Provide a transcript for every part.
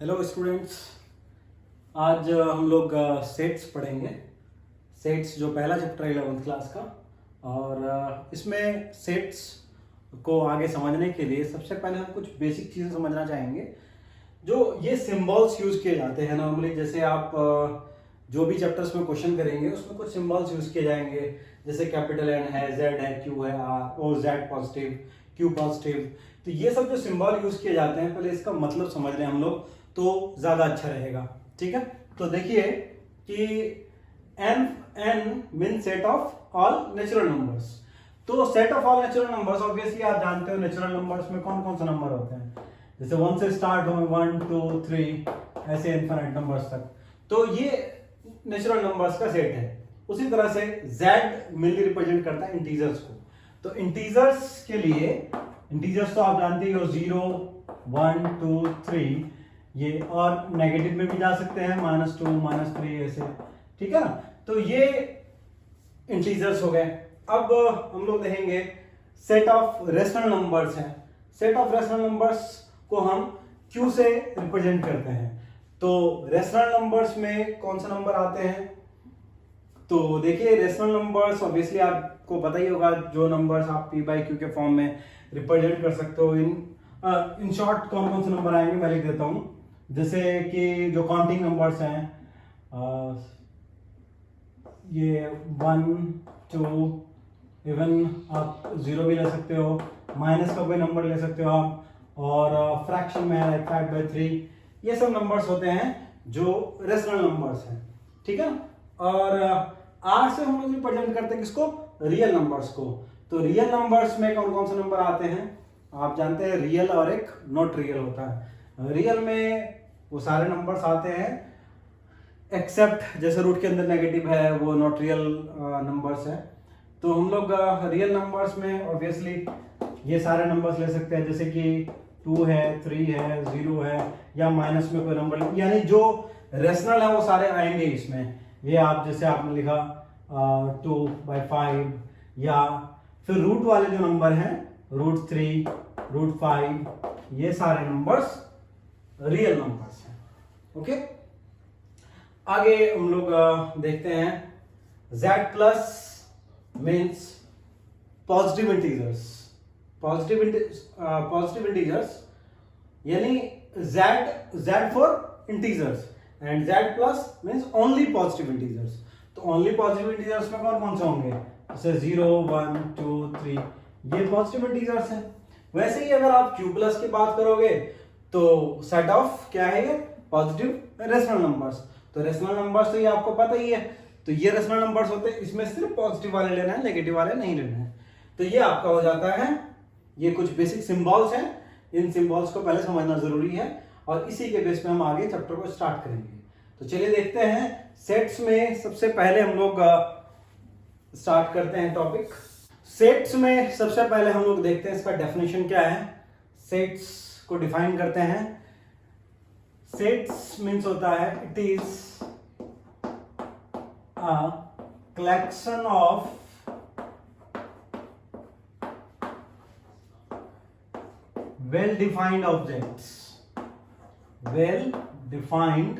Hello students. आज हम लोग सेट्स पढ़ेंगे। सेट्स जो पहला चैप्टर है 11th क्लास का, और इसमें सेट्स को आगे समझने के लिए सबसे पहले हम कुछ बेसिक चीज़ें समझना चाहेंगे। जो ये सिंबल्स यूज़ किए जाते हैं नॉर्मली, जैसे आप जो भी चैप्टर्स में क्वेश्चन करेंगे उसमें कुछ सिंबल्स यूज़ किए जाएंगे, जैसे कैपिटल एन है, जेड है, क्यू है, आर और जेड पॉजिटिव, क्यू पॉजिटिव। तो ये सब जो सिंबल यूज़ किए जाते हैं, पहले इसका मतलब समझ लें हम लोग तो ज़्यादा अच्छा रहेगा। ठीक है, तो देखिए कि N mean set of all natural numbers. तो set of all natural numbers, obviously आप जानते हो नेचुरल नंबर्स में कौन कौन से नंबर होते हैं। जैसे 1 से स्टार्ट हो, 1 2 3 ऐसे इनफिनिट नंबर्स तक। तो ये नेचुरल नंबर्स का सेट है। उसी तरह से z मेनली रिप्रेजेंट करता है इंटीजर्स को। तो इंटीजर्स के लिए, इंटीजर्स तो आप जानते ही हो, 0 1 2 3 ये, और नेगेटिव में भी जा सकते हैं, -2 -3 ऐसे। ठीक है ना, तो ये इंटीजर्स हो गए। अब हम लोग देखेंगे सेट ऑफ रेशनल नंबर्स हैं। सेट ऑफ रेशनल नंबर्स को हम क्यू से रिप्रेजेंट करते हैं। तो रेशनल नंबर्स में कौन से नंबर आते हैं, तो देखिए रेशनल नंबर्स ऑब्वियसली आपको पता ही होगा, जो नंबर्स आप पी बाई क्यू के फॉर्म में रिप्रेजेंट कर सकते हो। इन शॉर्ट कौन कौन से नंबर आएंगे मैं लिख देता हूं। जैसे कि जो काउंटिंग नंबर्स हैं, ये 1 2, इवन आप 0 भी ले सकते हो, माइनस का कोई नंबर ले सकते हो आप, और फ्रैक्शन में 5/3, ये सब नंबर्स होते हैं जो रेशनल नंबर्स हैं। ठीक है, और आर से हम लोग रिप्रेजेंट करते हैं किसको, रियल नंबर्स को। तो रियल नंबर्स में कौन कौन से नंबर आते हैं, आप जानते हैं रियल और एक नॉट रियल होता है। रियल में वो सारे नंबर्स आते हैं एक्सेप्ट, जैसे रूट के अंदर नेगेटिव है, वो नॉट रियल नंबर्स है। तो हम लोग रियल नंबर्स में ऑब्वियसली ये सारे नंबर्स ले सकते हैं, जैसे कि 2 है, 3 है, 0 है, या माइनस में कोई नंबर, यानी जो रेशनल है वो सारे आएंगे इसमें। ये आप जैसे आपने लिखा 2/5, या फिर रूट वाले जो नंबर हैं, √3, √5, ये सारे नंबर्स रियल नंबर्स हैं। ओके, आगे हम लोग देखते हैं z+ means positive integers. Positive integers यानी z for integers and z+ means only positive integers. तो ओनली पॉजिटिव इंटीजर्स में कौन कौन से होंगे, जैसे 0 1 2 3, ये पॉजिटिव इंटीजर्स हैं। वैसे ही अगर आप q+ की बात करोगे तो सेट ऑफ क्या है, ये पॉजिटिव रेशनल नंबर्स। तो रेशनल नंबर्स तो ये आपको पता ही है, तो ये रेशनल नंबर्स होते हैं, इसमें सिर्फ पॉजिटिव वाले लेना है, नेगेटिव वाले नहीं लेना है। तो ये आपका हो जाता है, ये कुछ बेसिक सिंबल्स हैं। इन सिंबल्स को पहले समझना जरूरी है, और इसी के बेस पे हम आगे चैप्टर को स्टार्ट करेंगे। तो चलिए देखते हैं सेट्स में। सबसे पहले हम लोग स्टार्ट करते हैं टॉपिक। सेट्स में सबसे पहले हम लोग देखते हैं इसका डेफिनेशन क्या है। सेट्स को डिफाइन करते हैं। सेट्स मीन्स होता है, it is a collection of well defined objects, well defined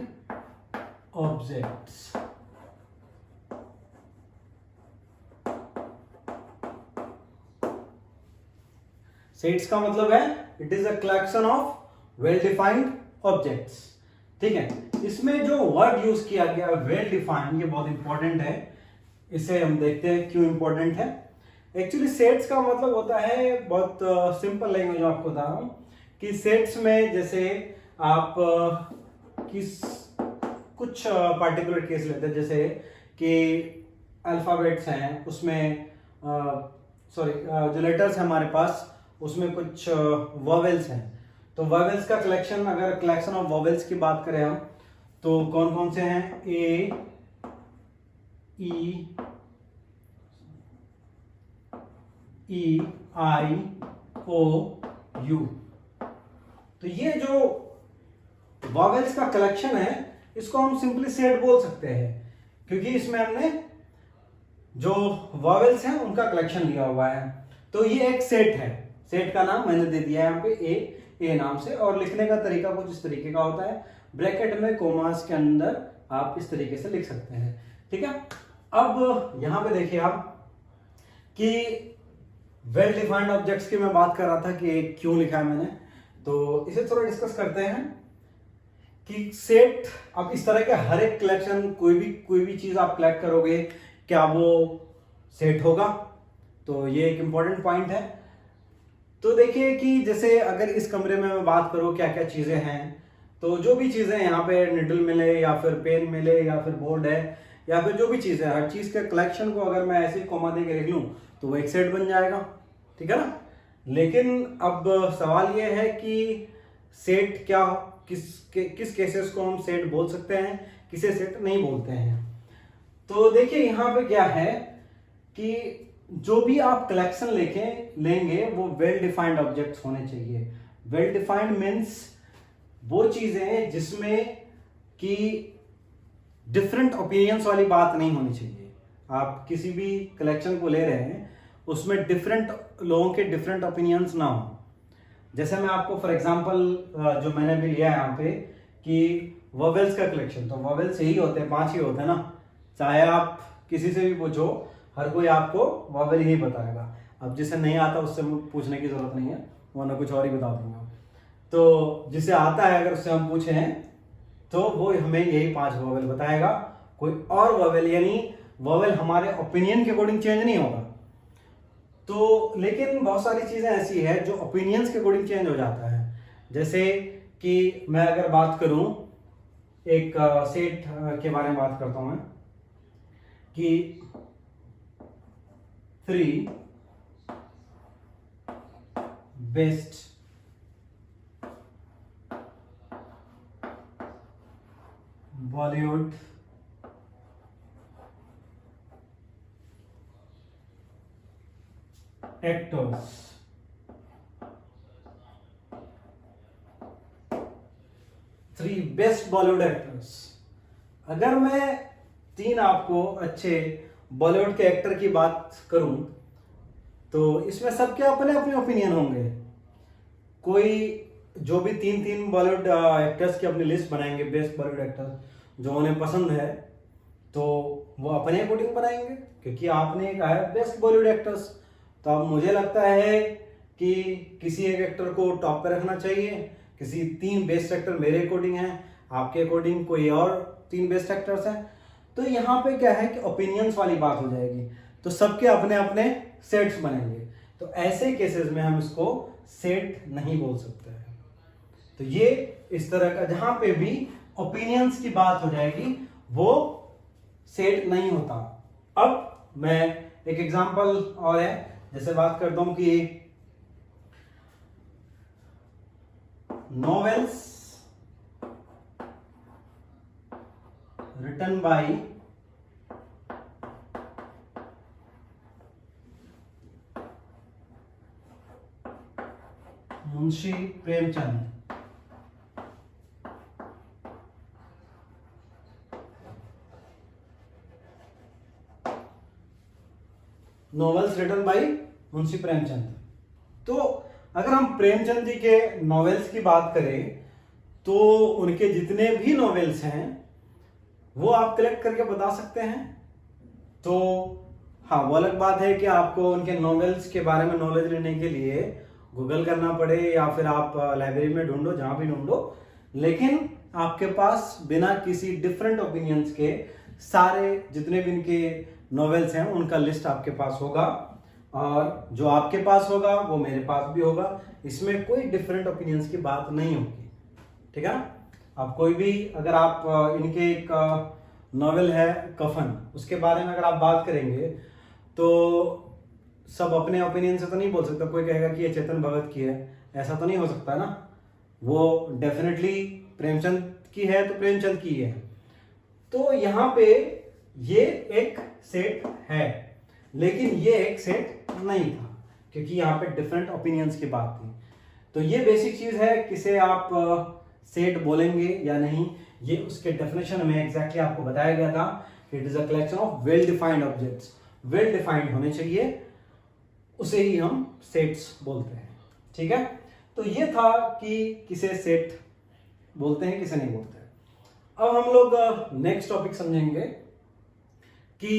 objects। Sets का मतलब है it is a collection of well defined objects. ठीक है, इसमें जो वर्ड यूज किया गया वेल डिफाइंड, ये बहुत इंपॉर्टेंट है। इसे हम देखते हैं क्यों इंपॉर्टेंट है। एक्चुअली सेट्स का मतलब होता है, बहुत सिंपल लैंग्वेज में आपको बता रहा हूं, कि सेट्स में जैसे आप कुछ पार्टिकुलर केस लेते हैं, जैसे कि अल्फाबेट्स हैं, उसमें जो लेटर्स हैं हमारे पास, उसमें कुछ वॉवेल्स हैं। तो वॉवेल्स का कलेक्शन, अगर कलेक्शन ऑफ वॉवेल्स की बात करें हम, तो कौन कौन से हैं, ए ई आई ओ यू। तो ये जो वॉवेल्स का कलेक्शन है, इसको हम सिंपली सेट बोल सकते हैं, क्योंकि इसमें हमने जो वॉवेल्स हैं उनका कलेक्शन लिया हुआ है। तो ये एक सेट है। सेट का नाम मैंने दे दिया है यहाँ पे ए। ए नाम से, और लिखने का तरीका कुछ इस तरीके का होता है, ब्रैकेट में कोमास के अंदर आप इस तरीके से लिख सकते हैं, ठीक है। अब यहां पे देखिए आप कि वेल डिफाइंड ऑब्जेक्ट्स की मैं बात कर रहा था कि क्यों लिखा है मैंने, तो इसे थोड़ा डिस्कस करते हैं कि सेट, अब इस तरह के हर एक कलेक्शन, कोई भी चीज आप कलेक्ट करोगे, क्या वो सेट होगा? तो ये एक इंपॉर्टेंट पॉइंट है। तो देखिए कि जैसे अगर इस कमरे में मैं बात करूं क्या क्या चीजें हैं, तो जो भी चीजें यहाँ पे निडल मिले या फिर पेन मिले या फिर बोर्ड है या फिर जो भी चीज है, हर चीज के कलेक्शन को अगर मैं ऐसे ही कॉमा दे के लिख लूं तो वो एक सेट बन जाएगा, ठीक है ना। लेकिन अब सवाल ये है कि सेट क्या, किस केसेस को हम सेट बोल सकते हैं, किसे सेट नहीं बोलते हैं। तो देखिए यहाँ पे क्या है कि जो भी आप कलेक्शन लेंगे वो वेल डिफाइंड ऑब्जेक्ट्स होने चाहिए। वेल डिफाइंड मीन्स वो चीजें जिसमें कि डिफरेंट ओपिनियंस वाली बात नहीं होनी चाहिए। आप किसी भी कलेक्शन को ले रहे हैं उसमें डिफरेंट लोगों के डिफरेंट ओपिनियंस ना हो। जैसे मैं आपको फॉर एग्जांपल जो मैंने भी लिया है यहाँ पे कि वोवेल्स का कलेक्शन, तो वोवेल्स यही होते हैं, 5 ही होते हैं ना, चाहे आप किसी से भी पूछो हर कोई आपको वोवेल ही बताएगा। अब जिसे नहीं आता उससे पूछने की जरूरत नहीं है, वरना कुछ और ही बता दूंगा। तो जिसे आता है अगर उससे हम पूछे हैं तो वो हमें यही 5 वोवेल बताएगा, कोई और वोवेल, यानी वोवेल हमारे ओपिनियन के अकॉर्डिंग चेंज नहीं होगा। तो लेकिन बहुत सारी चीजें ऐसी है जो ओपिनियंस के अकॉर्डिंग चेंज हो जाता है। जैसे कि मैं अगर बात करूं एक सेट के बारे में बात करता हूं मैं कि 3 best Bollywood actors, 3 best Bollywood actors. अगर मैं 3 आपको अच्छे बॉलीवुड के एक्टर की बात करूं तो इसमें सबके अपने अपने ओपिनियन होंगे। कोई जो भी 3 बॉलीवुड एक्टर्स की अपनी लिस्ट बनाएंगे, बेस्ट बॉलीवुड एक्टर जो उन्हें पसंद है, तो वो अपने अकॉर्डिंग बनाएंगे, क्योंकि आपने कहा है बेस्ट बॉलीवुड एक्टर्स। तो अब मुझे लगता है कि किसी एक एक्टर को टॉप पे रखना चाहिए, किसी 3 बेस्ट एक्टर मेरे अकॉर्डिंग हैं, आपके अकॉर्डिंग कोई और 3 बेस्ट एक्टर्स हैं। तो यहाँ पे क्या है कि ओपिनियंस वाली बात हो जाएगी, तो सबके अपने अपने सेट्स बनेंगे। तो ऐसे केसेस में हम इसको सेट नहीं बोल सकते हैं। तो ये इस तरह का जहां पे भी ओपिनियंस की बात हो जाएगी वो सेट नहीं होता। अब मैं एक एग्जांपल और है, जैसे बात करता हूं कि novels written by Munshi Premchand. Novels written by Munshi Premchand. तो अगर हम प्रेमचंद जी के नॉवेल्स की बात करें तो उनके जितने भी नॉवेल्स हैं वो आप कलेक्ट करके बता सकते हैं। तो हाँ, वो अलग बात है कि आपको उनके नॉवेल्स के बारे में नॉलेज लेने के लिए गूगल करना पड़े या फिर आप लाइब्रेरी में ढूंढो, जहां भी ढूंढो, लेकिन आपके पास बिना किसी डिफरेंट ओपिनियंस के सारे जितने भी इनके नॉवेल्स हैं उनका लिस्ट आपके पास होगा, और जो आपके पास होगा वो मेरे पास भी होगा। इसमें कोई डिफरेंट ओपिनियंस की बात नहीं होगी, ठीक है ना। अब कोई भी अगर आप इनके एक नॉवेल है कफन, उसके बारे में अगर आप बात करेंगे तो सब अपने ओपिनियन से तो नहीं बोल सकता। कोई कहेगा कि ये चेतन भगत की है, ऐसा तो नहीं हो सकता ना। वो डेफिनेटली प्रेमचंद की है तो प्रेमचंद की है। तो यहां पे ये एक सेट है, लेकिन ये एक सेट नहीं था, क्योंकि यहाँ पे डिफरेंट ओपिनियंस की बात थी। तो ये बेसिक चीज है, किसे आप सेट बोलेंगे या नहीं, ये उसके डेफिनेशन में एग्जैक्टली आपको बताया गया था कि it is a collection of well defined objects. Well defined होने चाहिए, उसे ही हम सेट्स बोलते हैं, ठीक है। तो ये था कि किसे सेट बोलते हैं किसे नहीं बोलते हैं। अब हम लोग नेक्स्ट टॉपिक समझेंगे कि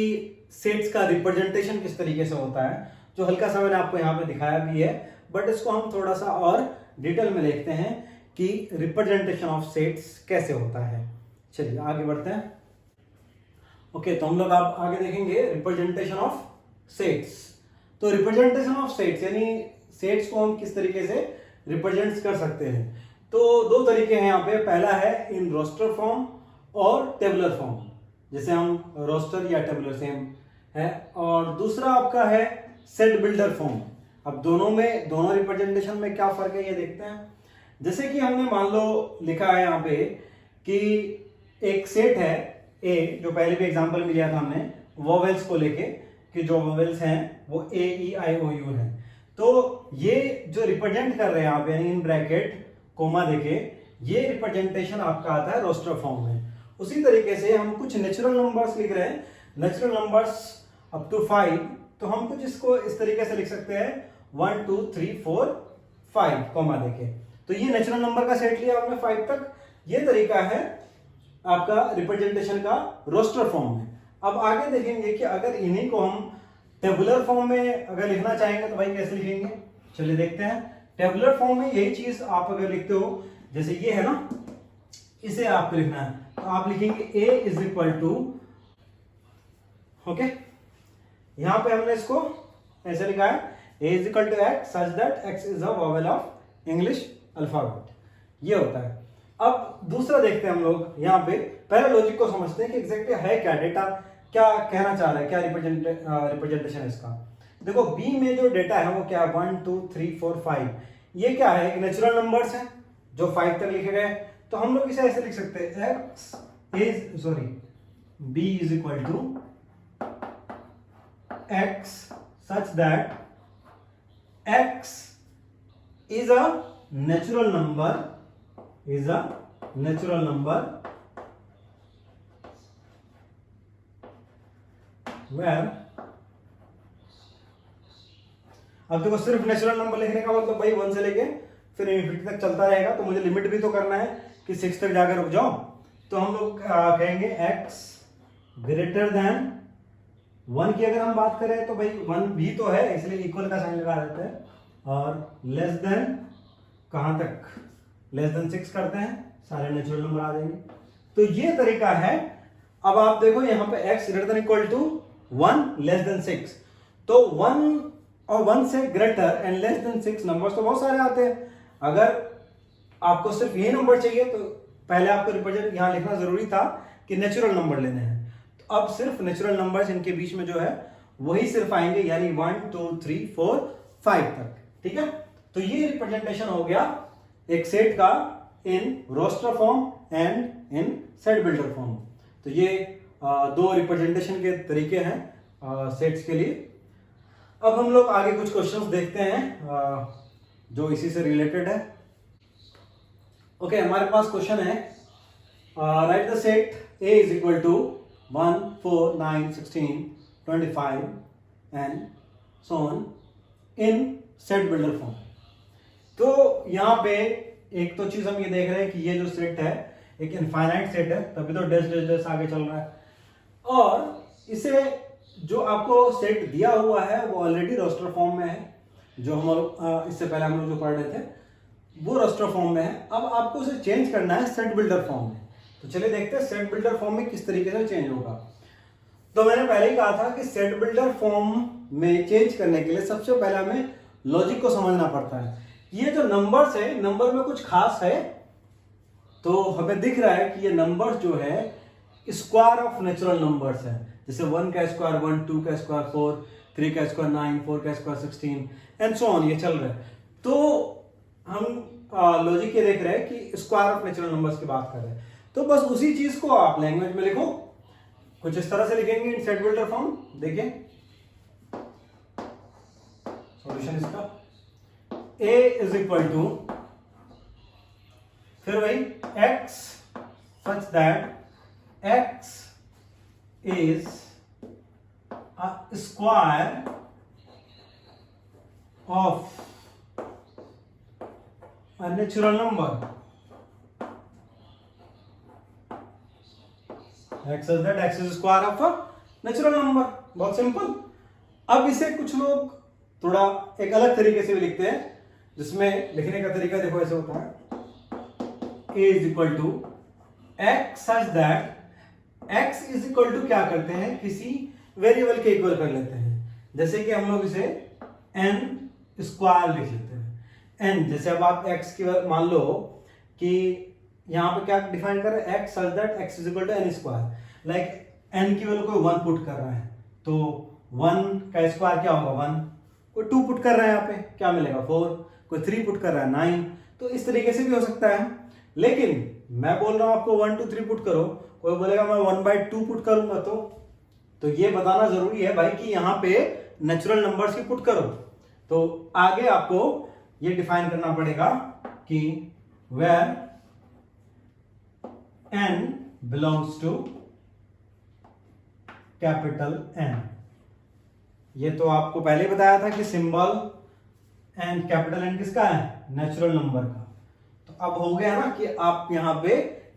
सेट्स का रिप्रेजेंटेशन किस तरीके से होता है, जो हल्का सा मैंने आपको यहाँ पे दिखाया भी है, बट इसको हम थोड़ा सा और डिटेल में देखते हैं कि रिप्रेजेंटेशन ऑफ सेट्स कैसे होता है। चलिए आगे बढ़ते हैं। ओके, तो हम लोग आप आगे देखेंगे रिप्रेजेंटेशन ऑफ सेट्स। तो रिप्रेजेंटेशन ऑफ सेट्स यानी सेट्स को हम किस तरीके से रिप्रेजेंट कर सकते हैं। तो दो तरीके हैं यहाँ पे, पहला है इन रोस्टर फॉर्म और टेबुलर फॉर्म, जैसे हम रोस्टर या टेबुलर सेम है, और दूसरा आपका है सेट बिल्डर फॉर्म। अब दोनों रिप्रेजेंटेशन में क्या फर्क है ये देखते हैं। जैसे कि हमने मान लो लिखा है यहाँ पे कि एक सेट है ए, जो पहले भी एग्जांपल में लिया था हमने वोवेल्स को लेके कि जो वोवेल्स हैं वो ए ई आई ओ यू है। तो ये जो रिप्रेजेंट कर रहे हैं आप यानी इन ब्रैकेट कोमा देके, ये रिप्रेजेंटेशन आपका आता है रोस्टर फॉर्म में। उसी तरीके से हम कुछ नेचुरल नंबर्स लिख रहे हैं, नेचुरल नंबर्स अप टू 5, तो हम कुछ इसको इस तरीके से लिख सकते हैं 1 2 3 4 5 कोमा देके। तो ये नेचुरल नंबर का सेट लिया आपने 5 तक। ये तरीका है आपका रिप्रेजेंटेशन का रोस्टर फॉर्म में। अब आगे देखेंगे कि अगर इन्हीं को हम टेबुलर फॉर्म में अगर लिखना चाहेंगे तो भाई कैसे लिखेंगे, चलिए देखते हैं। टेबुलर फॉर्म में यही चीज आप अगर लिखते हो, जैसे ये है ना, इसे आपको लिखना है, तो आप लिखेंगे a is equal to, okay, यहां पे हमने इसको ऐसे लिखा है a is equal to x such that x is a vowel of English alphabet, ये होता है। अब दूसरा देखते हैं हम लोग यहाँ पे, पहले लॉजिक को समझते हैं कि एग्जैक्टली है क्या डेटा, क्या कहना चाह रहा है, क्या रिप्रेजेंटेशन इसका। देखो बी में जो डेटा है वो क्या है 1 2 3 4 5, ये क्या है, नेचुरल नंबर्स हैं जो 5 तक लिखे गए। तो हम लोग इसे ऐसे लिख सकते हैं b is equal to x such that x is a natural number where, अब देखो सिर्फ नेचुरल नंबर लिखने का मतलब भाई 1 से लेके फिर इन्फिनिटी तक चलता रहेगा, तो मुझे लिमिट भी तो करना है कि 6 तक जाकर रुक जाओ। तो हम लोग कहेंगे x ग्रेटर देन 1 की अगर हम बात करें तो भाई 1 भी तो है, इसलिए इक्वल का साइन लगा देते हैं, और लेस देन कहां तक, लेस देन 6 करते हैं, सारे नेचुरल नंबर आ जाएंगे। तो ये तरीका है। अब आप देखो यहाँ पे x greater than equal to 1 less than 6, तो 1 और 1 से greater and less than 6 numbers तो बहुत सारे आते हैं। अगर आपको सिर्फ ये नंबर चाहिए तो पहले आपको रिप्रेजेंट यहां लिखना जरूरी था कि नेचुरल नंबर लेने हैं। तो अब सिर्फ नेचुरल नंबर्स इनके बीच में जो है वही सिर्फ आएंगे, यानी 1 2 3 4 5 तक, ठीक है। तो ये रिप्रेजेंटेशन हो गया एक सेट का in roster form and in set builder form. तो ये दो रिप्रेजेंटेशन के तरीके हैं सेट्स के लिए। अब हम लोग आगे कुछ क्वेश्चंस देखते हैं जो इसी से रिलेटेड है। ओके, हमारे पास क्वेश्चन है write the set A is equal to 1 4 9 16 25 and so on in set builder form. तो यहाँ पे एक तो चीज हम ये देख रहे हैं कि ये जो सेट है एक इनफाइनाइट सेट है, तभी तो डैश डैश डैश आगे चल रहा है, और इसे जो आपको सेट दिया हुआ है वो ऑलरेडी रोस्टर फॉर्म में है, जो हम इससे पहले हम लोग जो पढ़ रहे थे वो रोस्टर फॉर्म में है। अब आपको उसे चेंज करना है सेट बिल्डर फॉर्म में। तो चलिए देखते हैं सेट बिल्डर फॉर्म में किस तरीके से चेंज होगा। तो मैंने पहले ही कहा था कि सेट बिल्डर फॉर्म में चेंज करने के लिए सबसे पहले हमें लॉजिक को समझना पड़ता है। ये जो नंबर्स है, नंबर में कुछ खास है, तो हमें दिख रहा है कि ये नंबर्स जो है स्क्वायर ऑफ नेचुरल नंबर्स है, जैसे 1 का स्क्वायर 1, 2 का स्क्वायर 4, 3 का स्क्वायर 9, 4 का स्क्वायर 16 एंड सो ऑन, ये चल रहा है। तो हम लॉजिक ये देख रहे हैं कि स्क्वायर ऑफ नेचुरल नंबर्स की बात कर रहे हैं। तो बस उसी चीज को आप लैंग्वेज में लिखो, कुछ इस तरह से लिखेंगे इन सेट बिल्डर फॉर्म। देखिए सॉल्यूशन इसका a इज इक्वल टू, फिर वही x such that x is a square of a natural number x is that x is square of a natural number। बहुत सिंपल। अब इसे कुछ लोग थोड़ा एक अलग तरीके से भी लिखते हैं, जिसमें लिखने का तरीका देखो ऐसे होता है a is equal to x such that x is equal to क्या करते हैं, किसी वेरिएबल के इक्वल कर लेते हैं। जैसे कि हम लोग इसे n स्क्वायर लिख लेते हैं। n जैसे अब आप x की मान लो कि यहाँ पे क्या डिफाइन कर रहे हैं, x such that x is equal to n square. Like n की वैल्यू कोई 1 पुट कर रहा है तो 1 का स्क्वायर क्या होगा 1, कोई 2 पुट कर रहा है यहाँ पे क्या मिलेगा 4, कोई 3 पुट कर रहा है 9। तो इस तरीके से भी हो सकता है। लेकिन मैं बोल रहा हूं आपको 1 2 3 पुट करो, कोई बोलेगा मैं 1/2 पुट करूंगा तो ये बताना जरूरी है भाई कि यहाँ पे नेचुरल नंबर्स की पुट करो। तो आगे आपको ये डिफाइन करना पड़ेगा कि where n belongs to capital N। ये तो आपको पहले ही बताया था कि सिंबल n कैपिटल N किसका है, नेचुरल नंबर का। तो अब हो गया ना कि आप यहां पे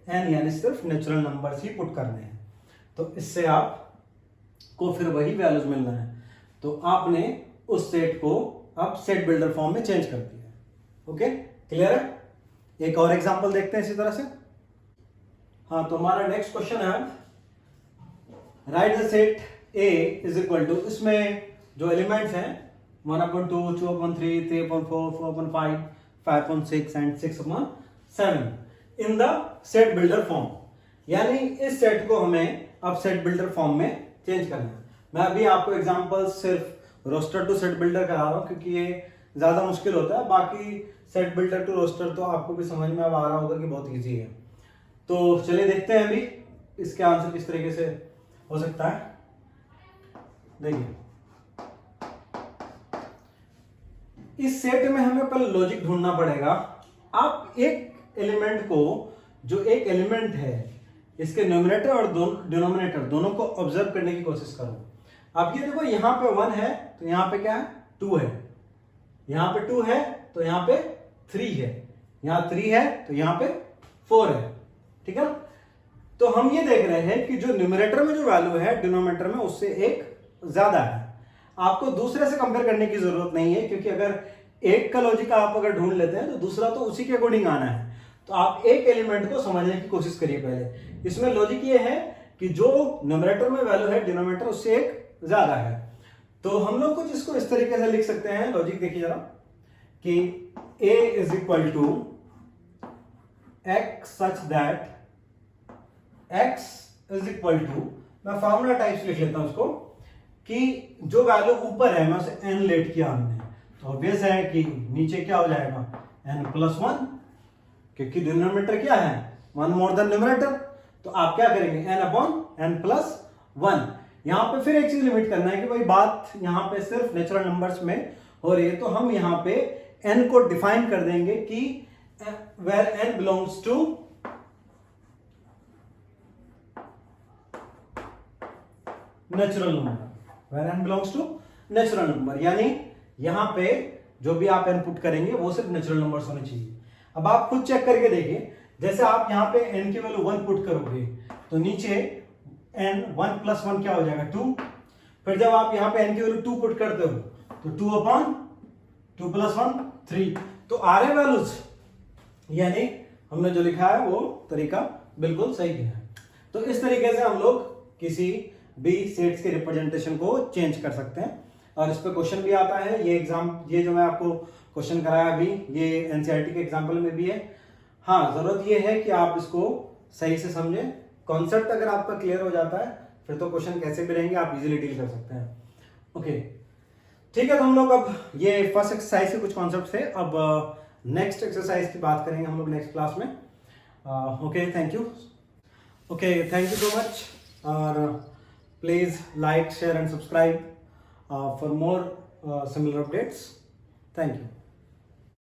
n यानी सिर्फ नेचुरल नंबर्स ही पुट करने हैं, तो इससे आप को फिर वही वैल्यूज मिलना है। तो आपने उस सेट को अब सेट बिल्डर फॉर्म में चेंज कर दिया है। ओके, क्लियर है? एक और एग्जांपल देखते हैं इसी तरह से। हाँ, तो हमारा नेक्स्ट क्वेश्चन है write the set A is equal to, इसमें जो एलिमेंट्स हैं 1/2 2/3 3/4 4/5 5/6 and 6/7 in the set builder form. यानी इस सेट को हमें अब सेट बिल्डर फॉर्म में चेंज करना है। मैं अभी आपको एग्जांपल सिर्फ रोस्टर टू सेट बिल्डर करा रहा हूं क्योंकि ये ज्यादा मुश्किल होता है। बाकी सेट बिल्डर टू रोस्टर तो आपको भी समझ में अब आ रहा होगा कि बहुत इजी है। तो चलिए देखते हैं अभी इसके आंसर किस तरीके से हो सकता है। देखिए, इस सेट में हमें पहले लॉजिक ढूंढना पड़ेगा। आप एक एलिमेंट को, जो एक एलिमेंट है, इसके न्यूमरेटर और डिनोमिनेटर दोनों को ऑब्जर्व करने की कोशिश करो। अब ये देखो, यहां पे 1 है तो यहां पे क्या है 2 है, यहां पे 2 है तो यहां पे 3 है, यहां 3 है तो यहां पे 4 है। ठीक है, तो हम ये देख रहे हैं कि जो न्यूमरेटर में जो वैल्यू है डिनोमिनेटर में उससे एक ज्यादा है। आपको दूसरे से कंपेयर करने की जरूरत नहीं है, क्योंकि अगर एक का लॉजिक आप अगर ढूंढ लेते हैं तो दूसरा तो उसी के अकॉर्डिंग आना है। तो आप एक एलिमेंट को समझने की कोशिश करिए पहले। इसमें लॉजिक ये है कि जो न्यूमरेटर में वैल्यू है डिनोमिनेटर उससे एक ज्यादा है। तो हम लोग कुछ इसको इस तरीके से लिख सकते हैं। लॉजिक देखिए जरा कि a is equal to x such that x is equal to, मैं फॉर्मूला टाइप से लिख लेता हूं उसको, कि जो वैल्यू ऊपर है मैं उसे n लेट किया हमने, तो ऑब्वियस है कि नीचे क्या हो जाएगा n+1, क्योंकि डिनोमिनेटर क्या है 1 मोर देन न्यूमरेटर। तो आप क्या करेंगे n/n+1। यहां पे फिर एक चीज लिमिट करना है कि भाई बात यहां पे सिर्फ नेचुरल नंबर्स में हो रही है, तो हम यहां पे n को डिफाइन कर देंगे कि where n belongs to natural number, where n belongs to natural number. यानी यहां पे जो भी आप n पुट करेंगे वो सिर्फ नेचुरल नंबर्स होने चाहिए। अब आप खुद चेक करके देखिए, जैसे आप यहां पे n की वैल्यू 1 पुट करोगे तो नीचे n 1+1 क्या हो जाएगा 2। फिर जब आप यहां पे n की वैल्यू 2 पुट करते हो तो 2/2+1 3। तो आ रहे वैल्यूज, यानी हमने जो लिखा है वो तरीका बिल्कुल सही है। तो इस तरीके से हम लोग किसी भी सेट्स के रिप्रेजेंटेशन को चेंज कर सकते हैं। और इस पे क्वेश्चन भी आता है। ये जो मैं आपको क्वेश्चन कराया अभी, ये एनसीईआरटी के एग्जाम्पल में भी है। हाँ, जरूरत ये है कि आप इसको सही से समझें। कॉन्सेप्ट अगर आपका क्लियर हो जाता है फिर तो क्वेश्चन कैसे भी रहेंगे आप इजीली डील कर सकते हैं। ओके, ठीक है, तो हम लोग अब ये फर्स्ट एक्सरसाइज के कुछ कॉन्सेप्ट थे। अब नेक्स्ट एक्सरसाइज की बात करेंगे हम लोग नेक्स्ट क्लास में। Okay, thank you. Okay, thank you so much. और please like, share and subscribe for more similar updates. Thank you.